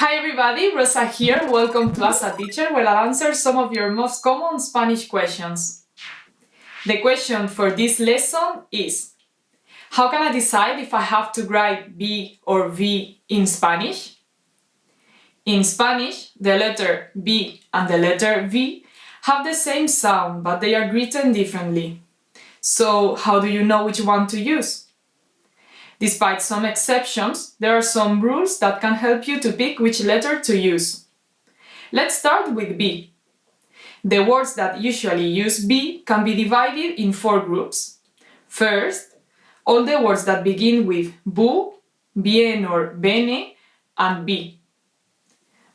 Hi everybody, Rosa here. Welcome to As a Teacher, where I'll answer some of your most common Spanish questions. The question for this lesson is: how can I decide if I have to write B or V in Spanish? In Spanish, the letter B and the letter V have the same sound, but they are written differently. So, how do you know which one to use? Despite some exceptions, there are some rules that can help you to pick which letter to use. Let's start with B. The words that usually use B can be divided in 4 groups. First, all the words that begin with bu, bien or bene, and B.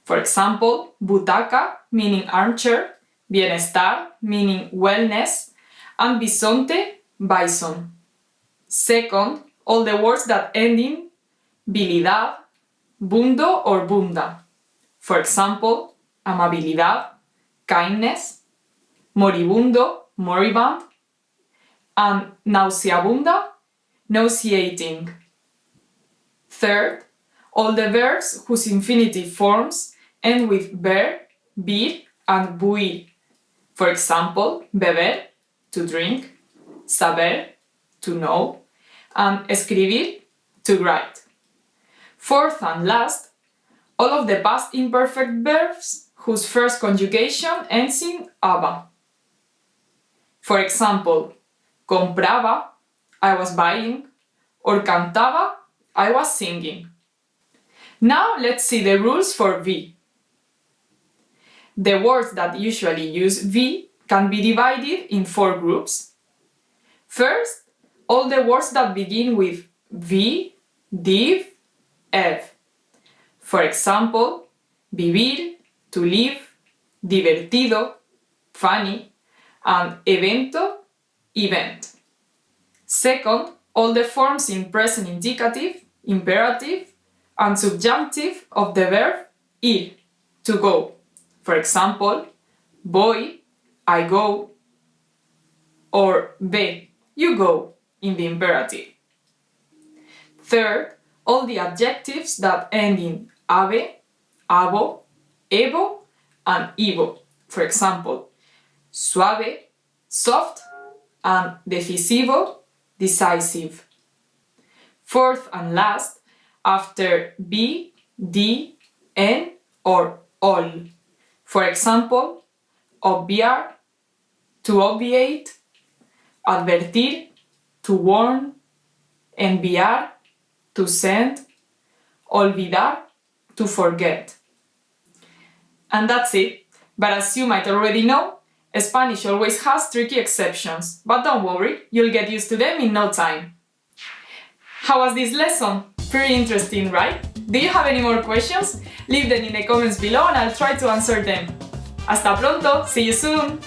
For example, butaca, meaning armchair, bienestar, meaning wellness, and bisonte, bison. Second, all the words that end in bilidad, bundo or bunda. For example, amabilidad, kindness, moribundo, moribund, and nauseabunda, nauseating. Third, all the verbs whose infinitive forms end with ver, bir, and buir. For example, beber, to drink, saber, to know, and escribir, to write. Fourth and last, all of the past imperfect verbs whose first conjugation ends in aba. For example, compraba, I was buying, or cantaba, I was singing. Now let's see the rules for V. The words that usually use V can be divided in 4 groups. First, all the words that begin with V, div, ev. For example, vivir, to live, divertido, funny, and evento, event. Second, all the forms in present indicative, imperative, and subjunctive of the verb ir, to go. For example, voy, I go, or ve, you go, in the imperative. Third, all the adjectives that end in ave, abo, evo, and ivo. For example, suave, soft, and decisivo, decisive. Fourth and last, after be, di, en, or all. For example, obviar, to obviate, advertir, to warn, enviar, to send, olvidar, to forget. And that's it. But as you might already know, Spanish always has tricky exceptions, but don't worry, you'll get used to them in no time. How was this lesson? Pretty interesting, right? Do you have any more questions? Leave them in the comments below and I'll try to answer them. Hasta pronto, see you soon!